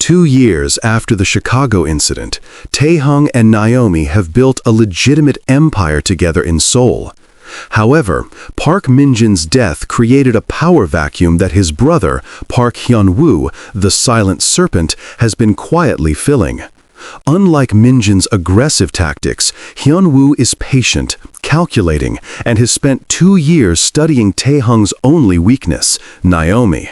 2 years after the Chicago incident, Taehung and Naomi have built a legitimate empire together in Seoul. However, Park Min-jun's death created a power vacuum that his brother, Park Hyun-woo, the silent serpent, has been quietly filling. Unlike Min-jun's aggressive tactics, Hyun-woo is patient, calculating, and has spent 2 years studying Taehung's only weakness, Naomi.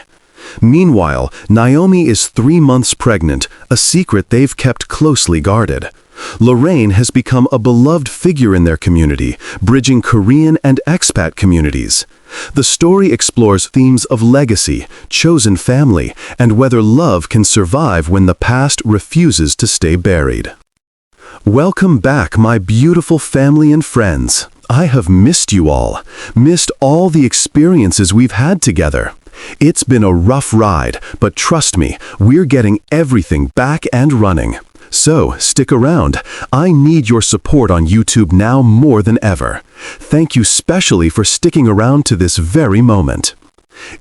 Meanwhile, Naomi is 3 months pregnant, a secret they've kept closely guarded. Lorraine has become a beloved figure in their community, bridging Korean and expat communities. The story explores themes of legacy, chosen family, and whether love can survive when the past refuses to stay buried. Welcome back, my beautiful family and friends. I have missed you all, missed all the experiences we've had together. It's been a rough ride, but trust me, we're getting everything back and running. So, stick around. I need your support on YouTube now more than ever. Thank you specially for sticking around to this very moment.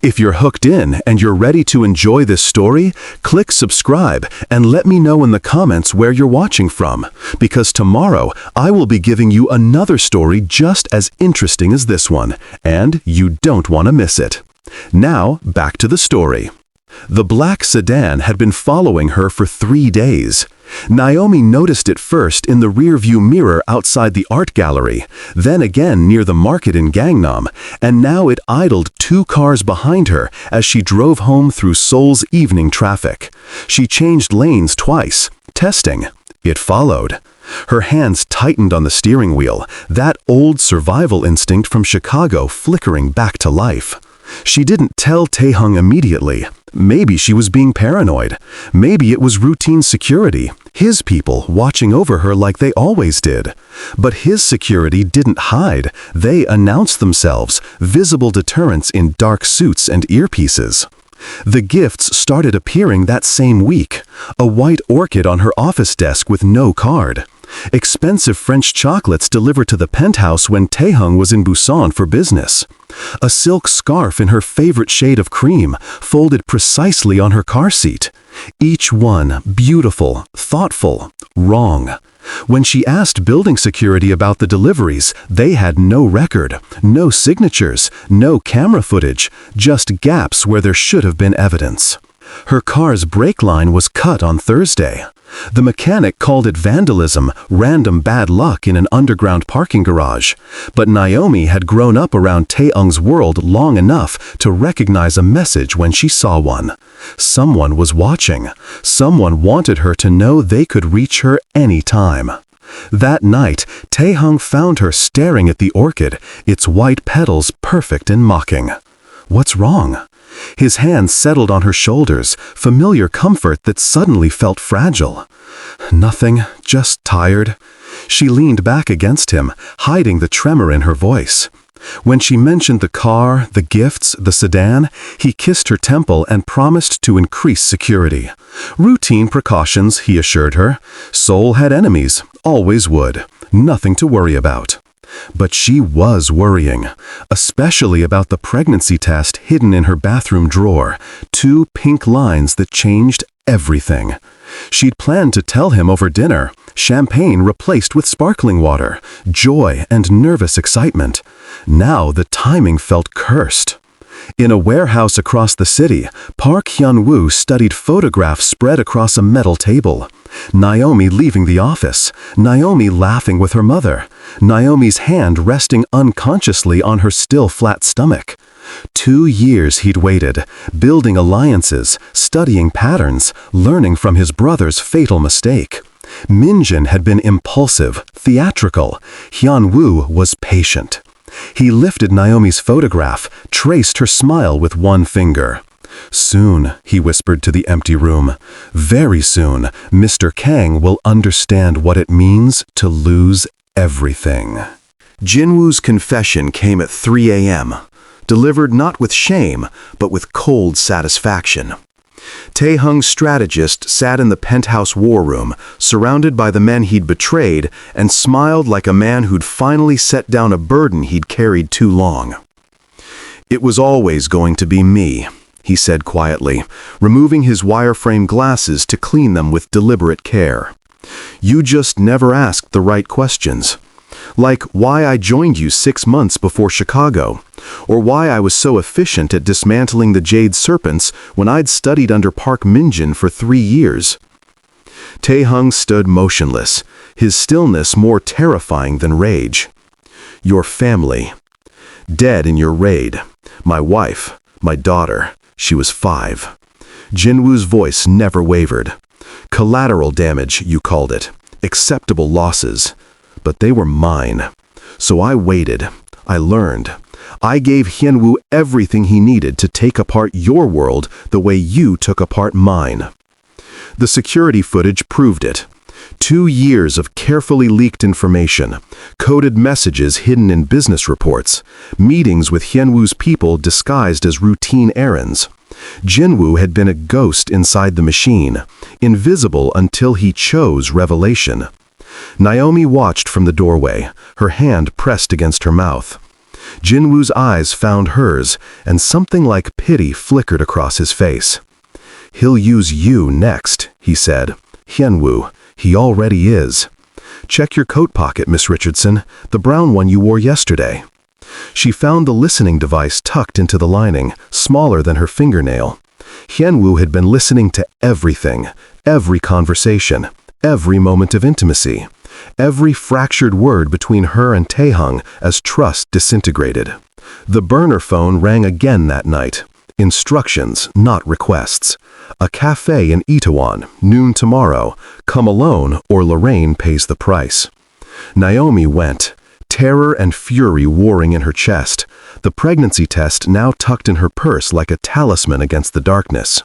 If you're hooked in and you're ready to enjoy this story, click subscribe and let me know in the comments where you're watching from, because tomorrow I will be giving you another story just as interesting as this one, and you don't want to miss it. Now, back to the story. The black sedan had been following her for 3 days. Naomi noticed it first in the rearview mirror outside the art gallery, then again near the market in Gangnam, and now it idled 2 cars behind her as she drove home through Seoul's evening traffic. She changed lanes twice, testing. It followed. Her hands tightened on the steering wheel, that old survival instinct from Chicago flickering back to life. She didn't tell Taehung immediately. Maybe she was being paranoid. Maybe it was routine security, his people watching over her like they always did. But his security didn't hide. They announced themselves, visible deterrents in dark suits and earpieces. The gifts started appearing that same week. A white orchid on her office desk with no card. Expensive French chocolates delivered to the penthouse when Taehung was in Busan for business. A silk scarf in her favorite shade of cream, folded precisely on her car seat. Each one beautiful, thoughtful, wrong. When she asked building security about the deliveries, they had no record, no signatures, no camera footage, just gaps where there should have been evidence. Her car's brake line was cut on Thursday. The mechanic called it vandalism, random bad luck in an underground parking garage. But Naomi had grown up around Taehung's world long enough to recognize a message when she saw one. Someone was watching. Someone wanted her to know they could reach her any time. That night, Taehung found her staring at the orchid, its white petals perfect and mocking. What's wrong? His hands settled on her shoulders, familiar comfort that suddenly felt fragile. Nothing, just tired. She leaned back against him, hiding the tremor in her voice. When she mentioned the car, the gifts, the sedan, he kissed her temple and promised to increase security. Routine precautions, he assured her. Seoul had enemies, always would. Nothing to worry about. But she was worrying, especially about the pregnancy test hidden in her bathroom drawer, 2 pink lines that changed everything. She'd planned to tell him over dinner, champagne replaced with sparkling water, joy and nervous excitement. Now the timing felt cursed. In a warehouse across the city, Park Hyun-woo studied photographs spread across a metal table. Naomi leaving the office, Naomi laughing with her mother, Naomi's hand resting unconsciously on her still flat stomach. 2 years he'd waited, building alliances, studying patterns, learning from his brother's fatal mistake. Min-jun had been impulsive, theatrical. Hyun-woo was patient. He lifted Naomi's photograph, traced her smile with one finger. Soon, he whispered to the empty room, very soon, Mr. Kang will understand what it means to lose everything. Jin-woo's confession came at 3 a.m., delivered not with shame, but with cold satisfaction. Taehung's strategist sat in the penthouse war room, surrounded by the men he'd betrayed, and smiled like a man who'd finally set down a burden he'd carried too long. It was always going to be me, he said quietly, removing his wireframe glasses to clean them with deliberate care. You just never asked the right questions. Like why I joined you 6 months before Chicago, or why I was so efficient at dismantling the Jade Serpents when I'd studied under Park Min-jun for 3 years. Taehung stood motionless, his stillness more terrifying than rage. Your family. Dead in your raid. My wife, my daughter, she was 5. Jin-woo's voice never wavered. Collateral damage, you called it. Acceptable losses. But they were mine. So I waited. I learned. I gave Hyun-woo everything he needed to take apart your world the way you took apart mine. The security footage proved it. 2 years of carefully leaked information, coded messages hidden in business reports, meetings with Hyun-woo's people disguised as routine errands. Jin-woo had been a ghost inside the machine, invisible until he chose revelation. Naomi watched from the doorway, her hand pressed against her mouth. Jin-woo's eyes found hers, and something like pity flickered across his face. He'll use you next, he said. Hyun-woo, he already is. Check your coat pocket, Miss Richardson, the brown one you wore yesterday. She found the listening device tucked into the lining, smaller than her fingernail. Hyun-woo had been listening to everything, every conversation, every moment of intimacy, every fractured word between her and Taehung as trust disintegrated. The burner phone rang again that night. Instructions, not requests. A cafe in Itaewon, noon tomorrow. Come alone or Lorraine pays the price. Naomi went, terror and fury warring in her chest, the pregnancy test now tucked in her purse like a talisman against the darkness.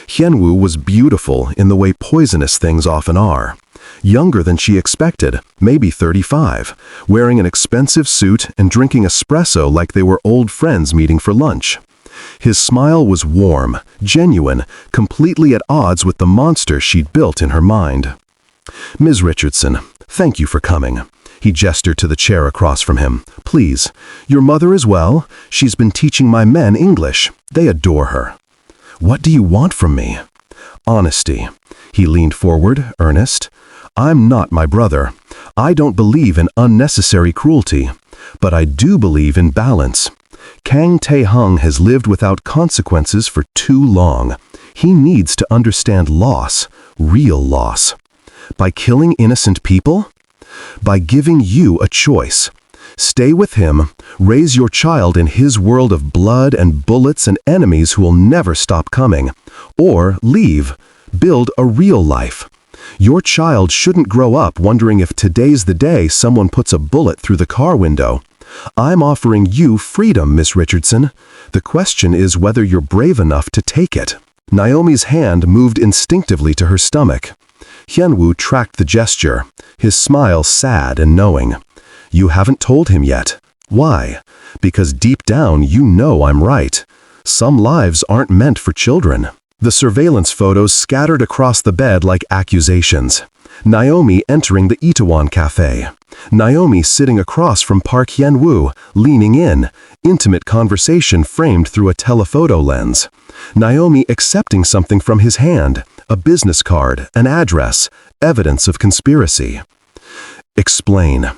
Hyun-woo was beautiful in the way poisonous things often are. Younger than she expected, maybe 35, wearing an expensive suit and drinking espresso like they were old friends meeting for lunch. His smile was warm, genuine, completely at odds with the monster she'd built in her mind. Ms. Richardson, thank you for coming. He gestured to the chair across from him. Please, your mother as well? She's been teaching my men English. They adore her. What do you want from me? Honesty. He leaned forward, earnest. I'm not my brother. I don't believe in unnecessary cruelty, but I do believe in balance. Kang Taehung has lived without consequences for too long. He needs to understand loss, real loss. By killing innocent people? By giving you a choice. Stay with him, raise your child in his world of blood and bullets and enemies who will never stop coming. Or leave, build a real life. Your child shouldn't grow up wondering if today's the day someone puts a bullet through the car window. I'm offering you freedom, Miss Richardson. The question is whether you're brave enough to take it. Naomi's hand moved instinctively to her stomach. Hyun-woo tracked the gesture, his smile sad and knowing. You haven't told him yet. Why? Because deep down you know I'm right. Some lives aren't meant for children. The surveillance photos scattered across the bed like accusations. Naomi entering the Itaewon cafe. Naomi sitting across from Park Hyun-woo, leaning in, intimate conversation framed through a telephoto lens. Naomi accepting something from his hand, a business card, an address, evidence of conspiracy. Explain.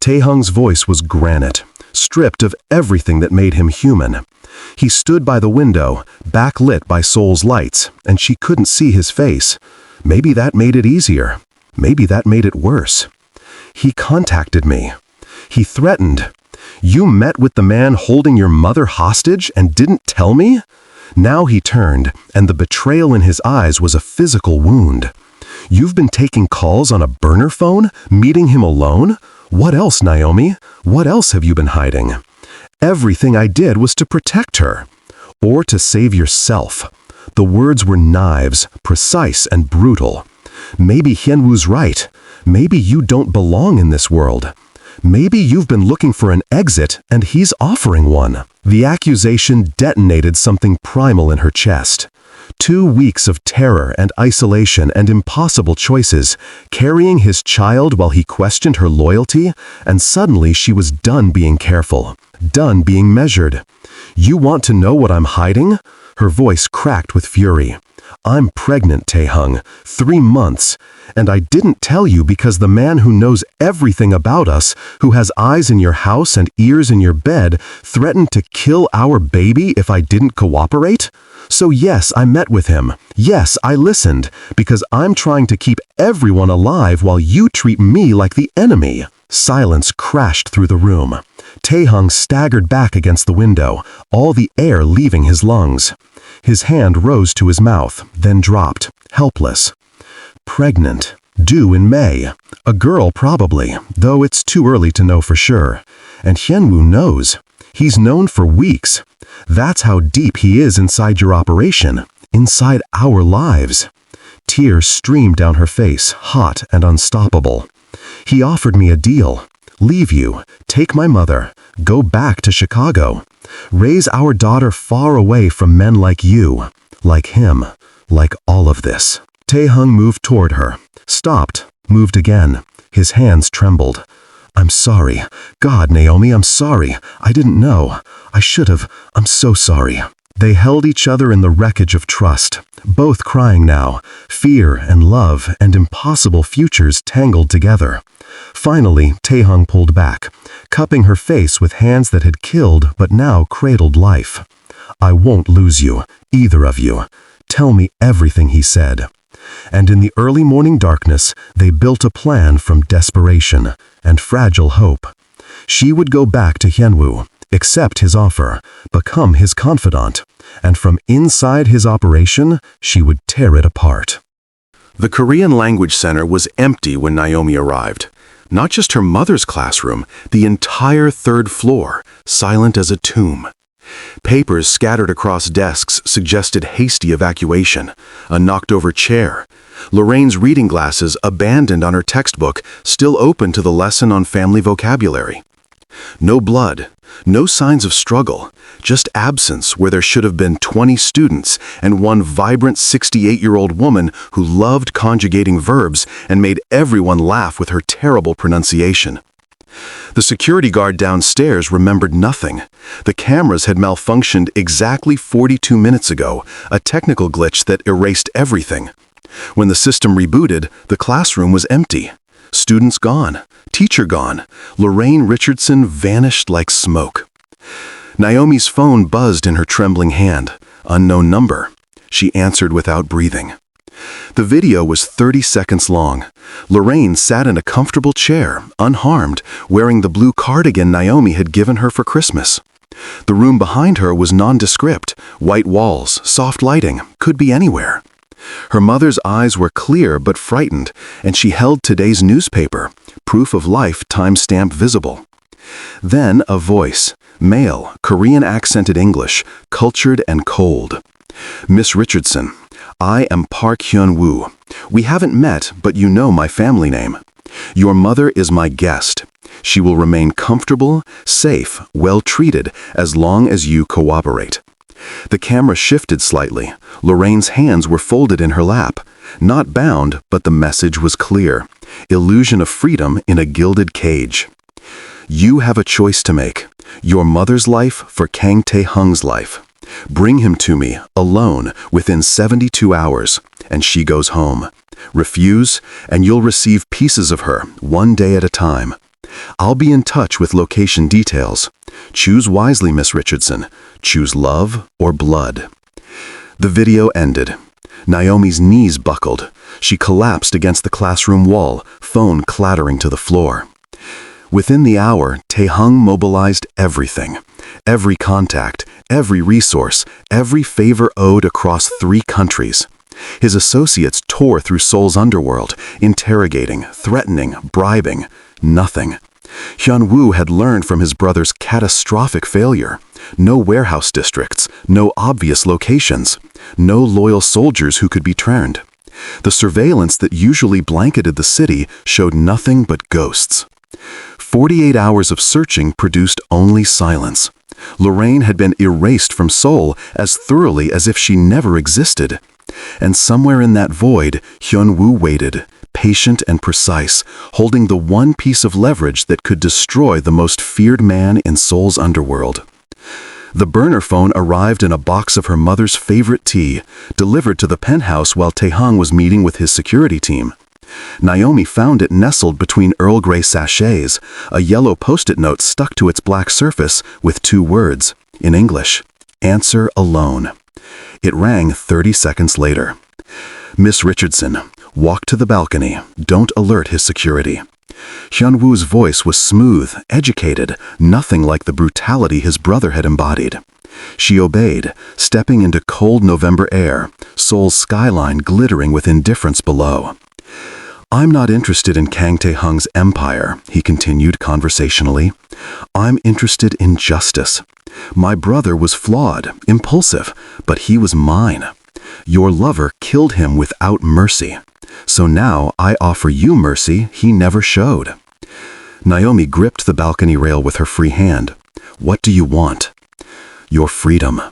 Taehung's voice was granite, stripped of everything that made him human. He stood by the window, backlit by Seoul's lights, and she couldn't see his face. Maybe that made it easier. Maybe that made it worse. He contacted me. He threatened. You met with the man holding your mother hostage and didn't tell me? Now he turned, and the betrayal in his eyes was a physical wound. You've been taking calls on a burner phone, meeting him alone? What else, Naomi? What else have you been hiding? Everything I did was to protect her. Or to save yourself. The words were knives, precise and brutal. Maybe Hyun-woo's right. Maybe you don't belong in this world. Maybe you've been looking for an exit and he's offering one. The accusation detonated something primal in her chest. 2 weeks of terror and isolation and impossible choices, carrying his child while he questioned her loyalty, and suddenly she was done being careful, done being measured. You want to know what I'm hiding? Her voice cracked with fury. "I'm pregnant, Taehung. 3 months. And I didn't tell you because the man who knows everything about us, who has eyes in your house and ears in your bed, threatened to kill our baby if I didn't cooperate? So yes, I met with him. Yes, I listened, because I'm trying to keep everyone alive while you treat me like the enemy." Silence crashed through the room. Taehung staggered back against the window, all the air leaving his lungs. His hand rose to his mouth, then dropped, helpless. Pregnant. Due in May. A girl probably, though it's too early to know for sure. And Hyun-woo knows. He's known for weeks. That's how deep he is inside your operation, inside our lives. Tears streamed down her face, hot and unstoppable. He offered me a deal. Leave you, take my mother, go back to Chicago. Raise our daughter far away from men like you, like him, like all of this. Taehung moved toward her, stopped, moved again. His hands trembled. "I'm sorry. God, Naomi, I'm sorry. I didn't know. I should have. I'm so sorry." They held each other in the wreckage of trust, both crying now, fear and love and impossible futures tangled together. Finally, Taehung pulled back, cupping her face with hands that had killed but now cradled life. "I won't lose you, either of you. Tell me everything," he said. And in the early morning darkness, they built a plan from desperation and fragile hope. She would go back to Hyun-woo, accept his offer, become his confidant, and from inside his operation, she would tear it apart. The Korean Language Center was empty when Naomi arrived. Not just her mother's classroom, the entire 3rd floor, silent as a tomb. Papers scattered across desks suggested hasty evacuation, a knocked-over chair. Lorraine's reading glasses abandoned on her textbook, still open to the lesson on family vocabulary. No blood, no signs of struggle, just absence where there should have been 20 students and one vibrant 68-year-old woman who loved conjugating verbs and made everyone laugh with her terrible pronunciation. The security guard downstairs remembered nothing. The cameras had malfunctioned exactly 42 minutes ago, a technical glitch that erased everything. When the system rebooted, the classroom was empty. Students gone, teacher gone, Lorraine Richardson vanished like smoke. Naomi's phone buzzed in her trembling hand. Unknown number. She answered without breathing. The video was 30 seconds long. Lorraine sat in a comfortable chair, unharmed, wearing the blue cardigan Naomi had given her for Christmas. The room behind her was nondescript, white walls, soft lighting, could be anywhere. Her mother's eyes were clear but frightened, and she held today's newspaper, proof of life timestamp visible. Then a voice, male, Korean-accented English, cultured and cold. "Miss Richardson, I am Park Hyun-woo. We haven't met, but you know my family name. Your mother is my guest. She will remain comfortable, safe, well-treated, as long as you cooperate." The camera shifted slightly. Lorraine's hands were folded in her lap. Not bound, but the message was clear. Illusion of freedom in a gilded cage. You have a choice to make. Your mother's life for Kang Tae-hung's life. Bring him to me, alone, within 72 hours, and she goes home. Refuse, and you'll receive pieces of her, one day at a time. I'll be in touch with location details. Choose wisely, Miss Richardson. Choose love or blood. The video ended. Naomi's knees buckled. She collapsed against the classroom wall, phone clattering to the floor. Within the hour, Taehung mobilized everything. Every contact, every resource, every favor owed across 3 countries. His associates tore through Seoul's underworld, interrogating, threatening, bribing. Nothing. Hyun-woo had learned from his brother's catastrophic failure. No warehouse districts, no obvious locations, no loyal soldiers who could be turned. The surveillance that usually blanketed the city showed nothing but ghosts. 48 hours of searching produced only silence. Lorraine had been erased from Seoul as thoroughly as if she never existed. And somewhere in that void, Hyun-woo waited, patient and precise, holding the one piece of leverage that could destroy the most feared man in Seoul's underworld. The burner phone arrived in a box of her mother's favorite tea, delivered to the penthouse while Taehung was meeting with his security team. Naomi found it nestled between Earl Grey sachets, a yellow post-it note stuck to its black surface with 2 words, in English, "Answer alone." It rang 30 seconds later. "Miss Richardson, walk to the balcony. Don't alert his security." Hyun-woo's voice was smooth, educated, nothing like the brutality his brother had embodied. She obeyed, stepping into cold November air, Seoul's skyline glittering with indifference below. "I'm not interested in Kang Taehung's empire," he continued conversationally. "I'm interested in justice. My brother was flawed, impulsive, but he was mine. Your lover killed him without mercy. So now I offer you mercy he never showed." Naomi gripped the balcony rail with her free hand. "What do you want?" "Your freedom.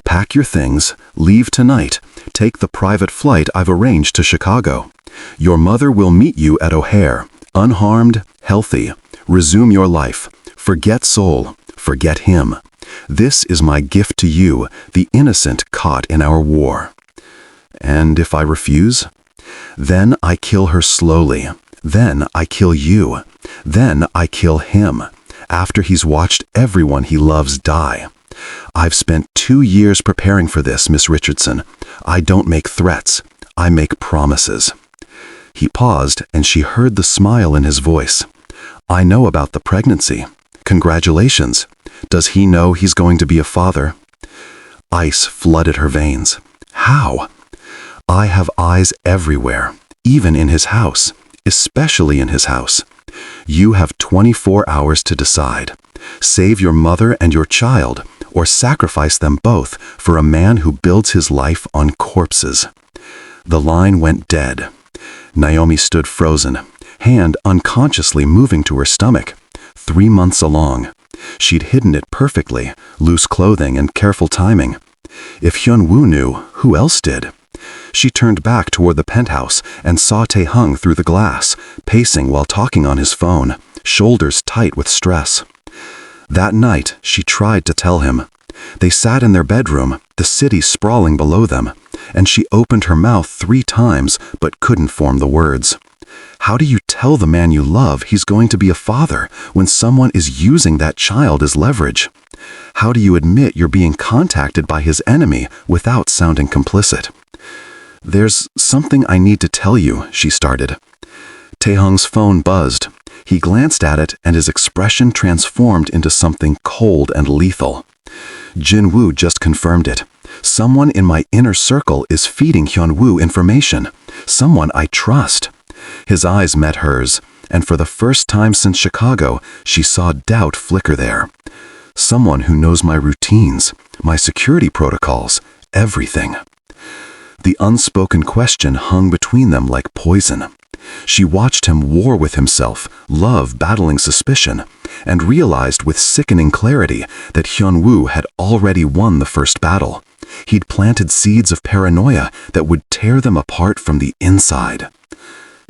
Pack your things, leave tonight, take the private flight I've arranged to Chicago. Your mother will meet you at O'Hare, unharmed, healthy. Resume your life. Forget Seoul. Forget him. This is my gift to you, the innocent caught in our war." "And if I refuse?" "Then I kill her slowly. Then I kill you. Then I kill him, after he's watched everyone he loves die. I've spent 2 years preparing for this, Miss Richardson. I don't make threats. I make promises." He paused, and she heard the smile in his voice. "I know about the pregnancy. Congratulations. Does he know he's going to be a father?" Ice flooded her veins. "How?" "I have eyes everywhere, even in his house, especially in his house. You have 24 hours to decide. Save your mother and your child, or sacrifice them both for a man who builds his life on corpses." The line went dead. Naomi stood frozen, hand unconsciously moving to her stomach. 3 months along. She'd hidden it perfectly, loose clothing and careful timing. If Hyun-woo knew, who else did? She turned back toward the penthouse and saw Taehung through the glass, pacing while talking on his phone, shoulders tight with stress. That night, she tried to tell him. They sat in their bedroom, the city sprawling below them, and she opened her mouth 3 times but couldn't form the words. How do you tell the man you love he's going to be a father when someone is using that child as leverage? How do you admit you're being contacted by his enemy without sounding complicit? "There's something I need to tell you," she started. Taehung's phone buzzed. He glanced at it and his expression transformed into something cold and lethal. "Jin-woo just confirmed it. Someone in my inner circle is feeding Hyun-woo information. Someone I trust." His eyes met hers, and for the first time since Chicago, she saw doubt flicker there. "Someone who knows my routines, my security protocols, everything." The unspoken question hung between them like poison. She watched him war with himself, love battling suspicion, and realized with sickening clarity that Hyun-woo had already won the first battle. He'd planted seeds of paranoia that would tear them apart from the inside.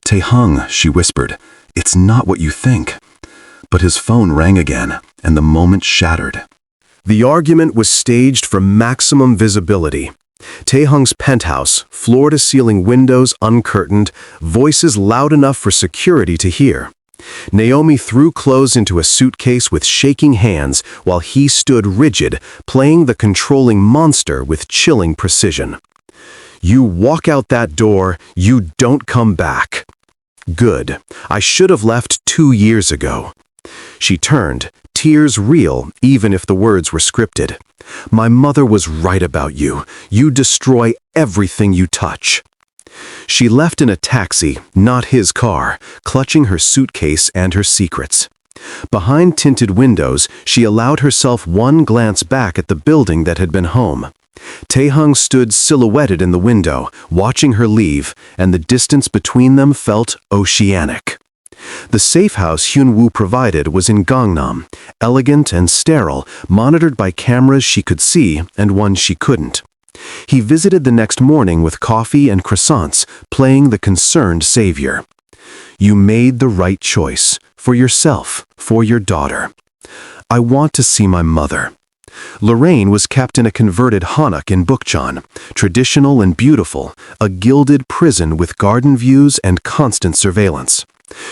"Taehung," she whispered, "it's not what you think." But his phone rang again, and the moment shattered. The argument was staged for maximum visibility. Taehung's penthouse, floor-to-ceiling windows uncurtained, voices loud enough for security to hear. Naomi threw clothes into a suitcase with shaking hands while he stood rigid, playing the controlling monster with chilling precision. "You walk out that door, you don't come back." "Good. I should have left 2 years ago." She turned, tears real even if the words were scripted. "My mother was right about you. You destroy everything you touch." She left in a taxi, not his car, clutching her suitcase and her secrets. Behind tinted windows, she allowed herself one glance back at the building that had been home. Taehung stood silhouetted in the window, watching her leave, and the distance between them felt oceanic. The safe house Hyun-woo provided was in Gangnam, elegant and sterile, monitored by cameras she could see and ones she couldn't. He visited the next morning with coffee and croissants, playing the concerned savior. "You made the right choice, for yourself, for your daughter." "I want to see my mother." Lorraine was kept in a converted hanok in Bukchon, traditional and beautiful, a gilded prison with garden views and constant surveillance.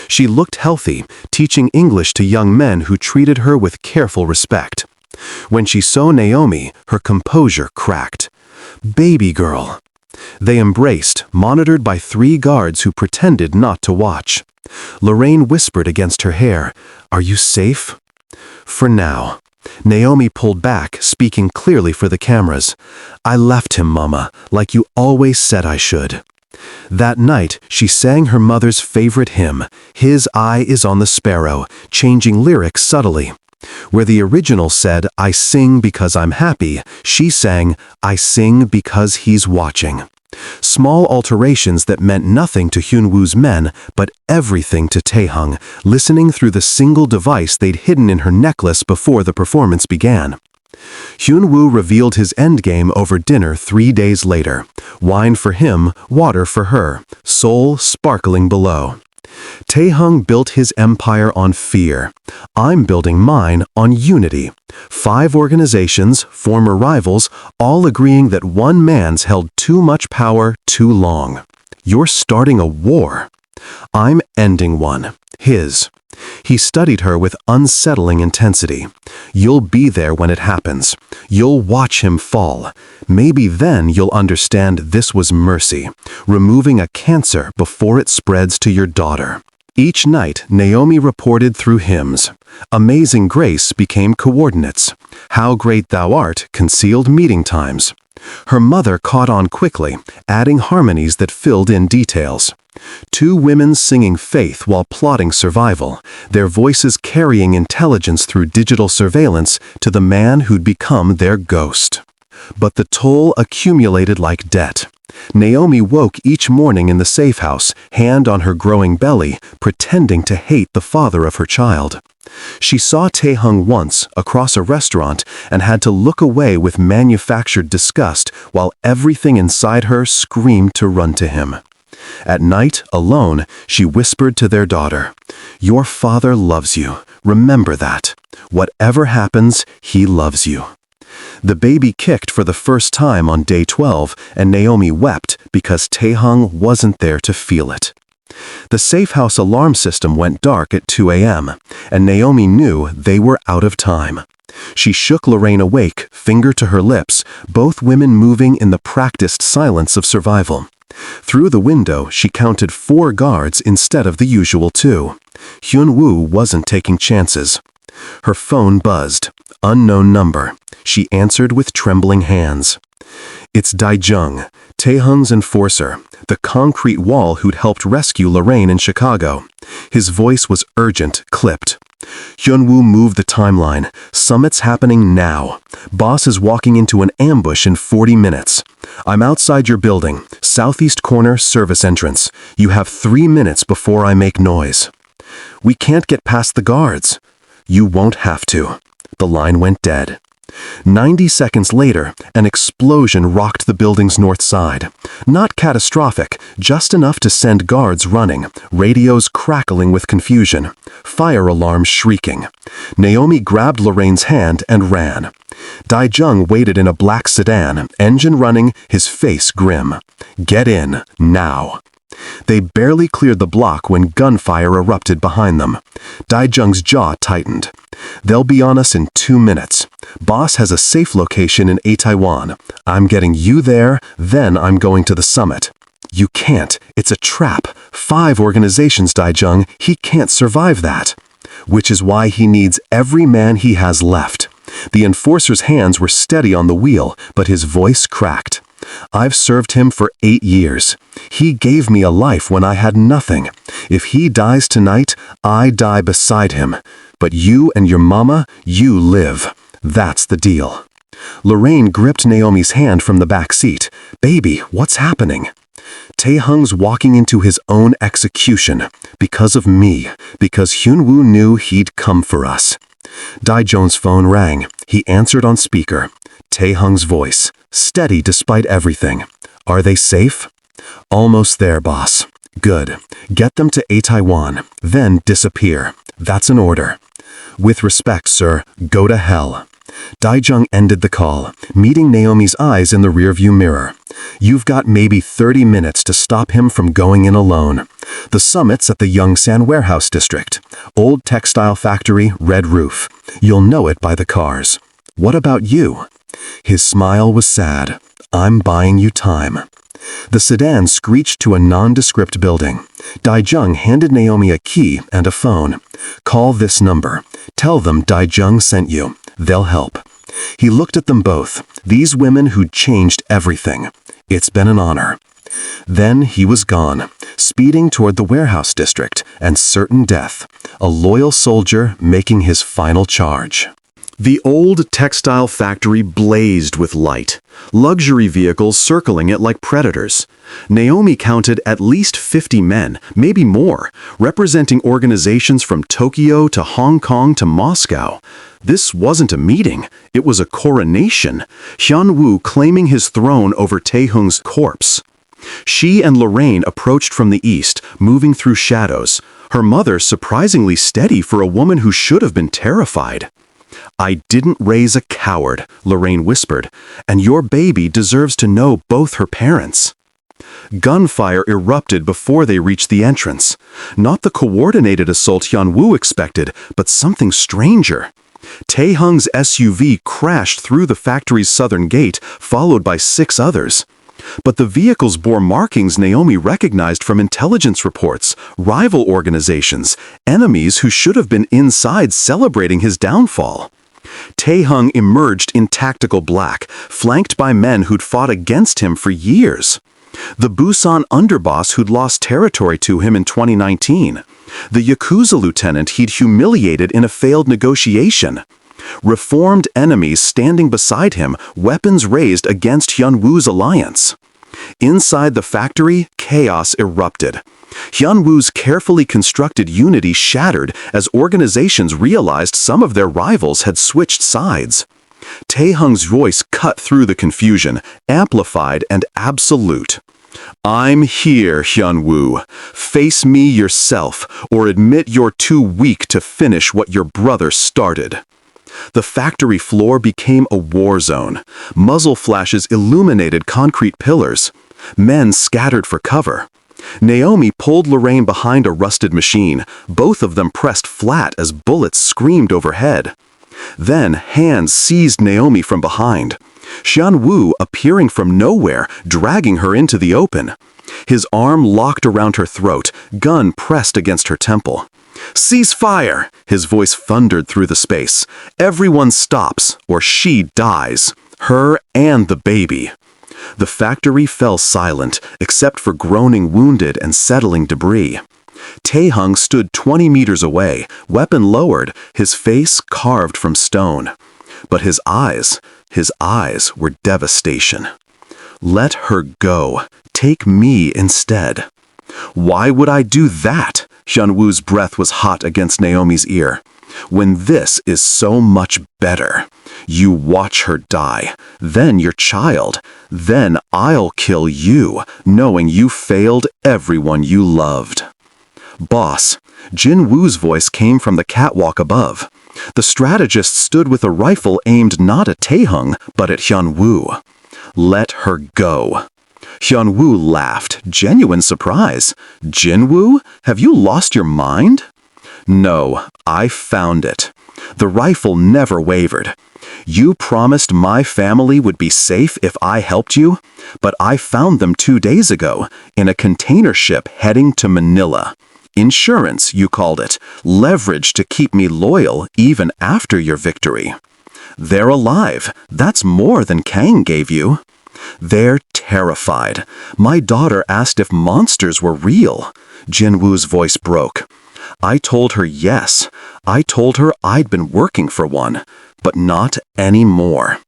She looked healthy, teaching English to young men who treated her with careful respect. When she saw Naomi, her composure cracked. "Baby girl." They embraced, monitored by 3 guards who pretended not to watch. Lorraine whispered against her hair, "Are you safe?" "For now." Naomi pulled back, speaking clearly for the cameras. "I left him, Mama, like you always said I should." That night, she sang her mother's favorite hymn, "His Eye is on the Sparrow," changing lyrics subtly. Where the original said, "I sing because I'm happy," she sang, "I sing because he's watching." Small alterations that meant nothing to Hyun-woo's men, but everything to Taehung, listening through the single device they'd hidden in her necklace before the performance began. Hyun-woo revealed his endgame over dinner 3 days later. Wine for him, water for her, Seoul sparkling below. Taehung built his empire on fear. I'm building mine on unity. 5 organizations, former rivals, all agreeing that one man's held too much power too long. You're starting a war. I'm ending one. His. He studied her with unsettling intensity. You'll be there when it happens. You'll watch him fall. Maybe then you'll understand this was mercy, removing a cancer before it spreads to your daughter. Each night, Naomi reported through hymns. Amazing Grace became coordinates. How Great Thou Art concealed meeting times. Her mother caught on quickly, adding harmonies that filled in details. 2 women singing faith while plotting survival, their voices carrying intelligence through digital surveillance to the man who'd become their ghost. But the toll accumulated like debt. Naomi woke each morning in the safe house, hand on her growing belly, pretending to hate the father of her child. She saw Taehung once, across a restaurant, and had to look away with manufactured disgust while everything inside her screamed to run to him. At night, alone, she whispered to their daughter, "Your father loves you. Remember that. Whatever happens, he loves you." The baby kicked for the first time on day 12, and Naomi wept because Taehung wasn't there to feel it. The safe house alarm system went dark at 2 a.m., and Naomi knew they were out of time. She shook Lorraine awake, finger to her lips, both women moving in the practiced silence of survival. Through the window, she counted 4 guards instead of the usual 2. Hyun-woo wasn't taking chances. Her phone buzzed. Unknown number. She answered with trembling hands. "It's Dae-jung, Taehung's enforcer, the concrete wall who'd helped rescue Lorraine in Chicago." His voice was urgent, clipped. Hyun-woo moved the timeline. "Summit's happening now. Boss is walking into an ambush in 40 minutes. I'm outside your building, southeast corner service entrance. You have 3 minutes before I make noise." "We can't get past the guards." "You won't have to." The line went dead. 90 seconds later, an explosion rocked the building's north side. Not catastrophic, just enough to send guards running, radios crackling with confusion, fire alarms shrieking. Naomi grabbed Lorraine's hand and ran. Dae-jung waited in a black sedan, engine running, his face grim. "Get in, now." They barely cleared the block when gunfire erupted behind them. Dae-jung's jaw tightened. "They'll be on us in 2 minutes. Boss has a safe location in Itaewon. I'm getting you there, then I'm going to the summit." "You can't. It's a trap. 5 organizations, Dae-jung. He can't survive that." "Which is why he needs every man he has left." The enforcer's hands were steady on the wheel, but his voice cracked. "I've served him for 8 years. He gave me a life when I had nothing. If he dies tonight, I die beside him. But you and your mama, you live. That's the deal." Lorraine gripped Naomi's hand from the back seat. "Baby, what's happening?" "Taehung's walking into his own execution. Because of me. Because Hyun-woo knew he'd come for us." Dae-jung's phone rang. He answered on speaker. Taehung's voice, steady despite everything. "Are they safe?" "Almost there, boss." "Good. Get them to Itaewon, then disappear. That's an order." "With respect, sir, go to hell." Daijung ended the call, meeting Naomi's eyes in the rearview mirror. You've got maybe 30 minutes to stop him from going in alone. The summit's at the Yongsan Warehouse District. Old textile factory, red roof. You'll know it by the cars. What about you? His smile was sad. I'm buying you time. The sedan screeched to a nondescript building. Daijung handed Naomi a key and a phone. Call this number. Tell them Daijung sent you. They'll help. He looked at them both, these women who'd changed everything. It's been an honor. Then he was gone, speeding toward the warehouse district and certain death, a loyal soldier making his final charge. The old textile factory blazed with light, luxury vehicles circling it like predators. Naomi counted at least 50 men, maybe more, representing organizations from Tokyo to Hong Kong to Moscow. This wasn't a meeting, it was a coronation, Hyun-woo claiming his throne over Taehung's corpse. She and Lorraine approached from the east, moving through shadows, her mother surprisingly steady for a woman who should have been terrified. I didn't raise a coward, Lorraine whispered, and your baby deserves to know both her parents. Gunfire erupted before they reached the entrance. Not the coordinated assault Hyun-woo expected, but something stranger. Taehung's SUV crashed through the factory's southern gate, followed by 6 others. But the vehicles bore markings Naomi recognized from intelligence reports, rival organizations, enemies who should have been inside celebrating his downfall. Taehung emerged in tactical black, flanked by men who'd fought against him for years. The Busan underboss who'd lost territory to him in 2019. The Yakuza lieutenant he'd humiliated in a failed negotiation. Reformed enemies standing beside him, weapons raised against Hyun-woo's alliance. Inside the factory, chaos erupted. Hyun-woo's carefully constructed unity shattered as organizations realized some of their rivals had switched sides. Taehung's voice cut through the confusion, amplified and absolute. I'm here, Hyun-woo. Face me yourself, or admit you're too weak to finish what your brother started. The factory floor became a war zone. Muzzle flashes illuminated concrete pillars. Men scattered for cover. Naomi pulled Lorraine behind a rusted machine, both of them pressed flat as bullets screamed overhead. Then hands seized Naomi from behind. Hyun-woo appearing from nowhere, dragging her into the open. His arm locked around her throat, gun pressed against her temple. Cease fire! His voice thundered through the space. Everyone stops, or she dies. Her and the baby. The factory fell silent, except for groaning wounded and settling debris. Taehung stood 20 meters away, weapon lowered, his face carved from stone. But his eyes were devastation. Let her go. Take me instead. Why would I do that? Hyun-woo's breath was hot against Naomi's ear. When this is so much better. You watch her die, then your child, then I'll kill you, knowing you failed everyone you loved. Boss, Jin-woo's voice came from the catwalk above. The strategist stood with a rifle aimed not at Taehung, but at Hyun-woo. Let her go. Hyun-woo laughed, genuine surprise. Jin-woo, have you lost your mind? No, I found it. The rifle never wavered. You promised my family would be safe if I helped you, but I found them 2 days ago in a container ship heading to Manila. Insurance, you called it, leverage to keep me loyal even after your victory. They're alive. That's more than Kang gave you. They're terrified. My daughter asked if monsters were real. Jin-woo's voice broke. I told her yes. I told her I'd been working for one, but not anymore.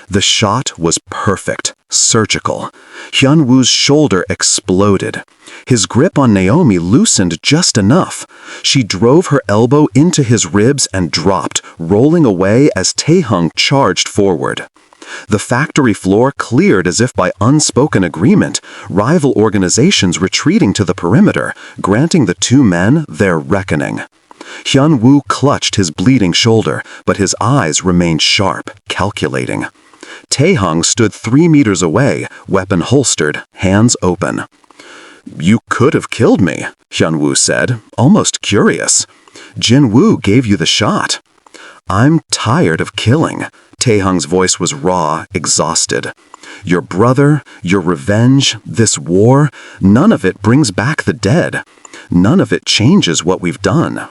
The shot was perfect, surgical. Hyun-woo's shoulder exploded. His grip on Naomi loosened just enough. She drove her elbow into his ribs and dropped, rolling away as Taehung charged forward. The factory floor cleared as if by unspoken agreement, rival organizations retreating to the perimeter, granting the 2 men their reckoning. Hyun-woo clutched his bleeding shoulder, but his eyes remained sharp, calculating. Taehung stood 3 meters away, weapon holstered, hands open. "You could have killed me," Hyun-woo said, almost curious. "Jin-woo gave you the shot." "I'm tired of killing." Taehung's voice was raw, exhausted. "Your brother, your revenge, this war, none of it brings back the dead. None of it changes what we've done."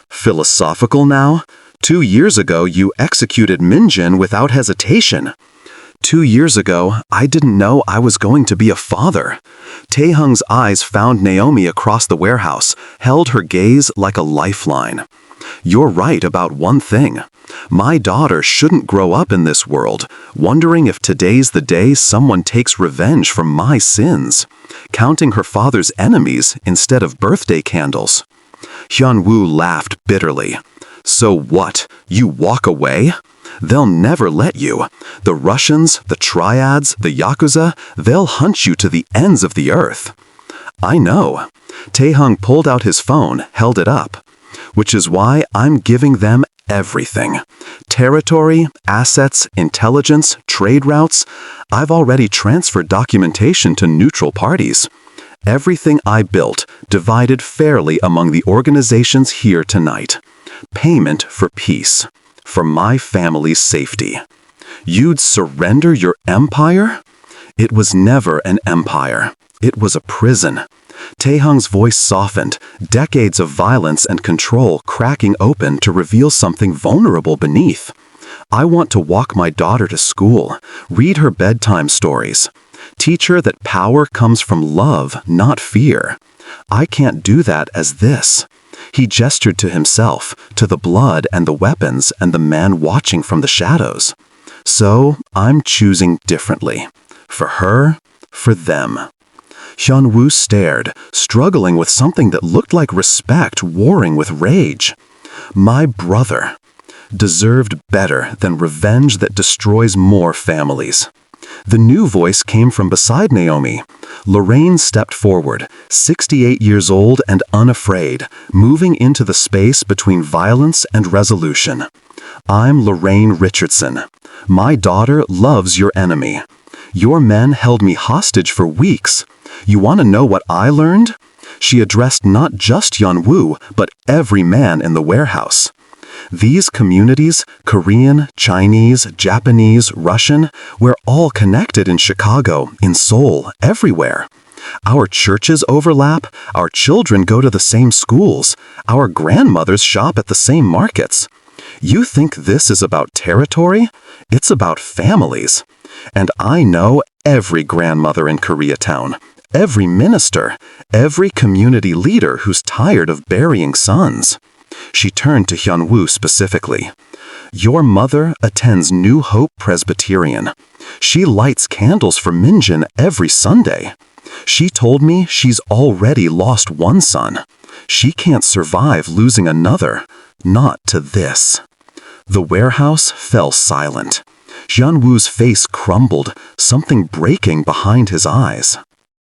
"Philosophical now? 2 years ago you executed Min-jun without hesitation." 2 years ago, I didn't know I was going to be a father." Taehung's eyes found Naomi across the warehouse, held her gaze like a lifeline. "You're right about one thing. My daughter shouldn't grow up in this world, wondering if today's the day someone takes revenge for my sins, counting her father's enemies instead of birthday candles." Hyun-woo laughed bitterly. "So what? You walk away? They'll never let you. The Russians, the Triads, the Yakuza, they'll hunt you to the ends of the earth." "I know." Taehung pulled out his phone, held it up. "Which is why I'm giving them everything. Territory, assets, intelligence, trade routes. I've already transferred documentation to neutral parties. Everything I built, divided fairly among the organizations here tonight. Payment for peace. For my family's safety." "You'd surrender your empire?" "It was never an empire. It was a prison." Taehung's voice softened, decades of violence and control cracking open to reveal something vulnerable beneath. "I want to walk my daughter to school, read her bedtime stories. Teach her that power comes from love, not fear. I can't do that as this." He gestured to himself, to the blood and the weapons and the man watching from the shadows. "So, I'm choosing differently. For her, for them." Hyun-woo stared, struggling with something that looked like respect warring with rage. "My brother deserved better than revenge that destroys more families." The new voice came from beside Naomi. Lorraine stepped forward, 68 years old and unafraid, moving into the space between violence and resolution. "I'm Lorraine Richardson. My daughter loves your enemy. Your men held me hostage for weeks. You want to know what I learned?" She addressed not just Hyun-woo, but every man in the warehouse. "These communities, Korean, Chinese, Japanese, Russian, we're all connected in Chicago, in Seoul, everywhere. Our churches overlap, our children go to the same schools, our grandmothers shop at the same markets. You think this is about territory? It's about families. And I know every grandmother in Koreatown, every minister, every community leader who's tired of burying sons." She turned to Hyun-woo specifically. "Your mother attends New Hope Presbyterian. She lights candles for Min-jun every Sunday. She told me she's already lost one son. She can't survive losing another, not to this." The warehouse fell silent. Hyun-woo's face crumbled, something breaking behind his eyes.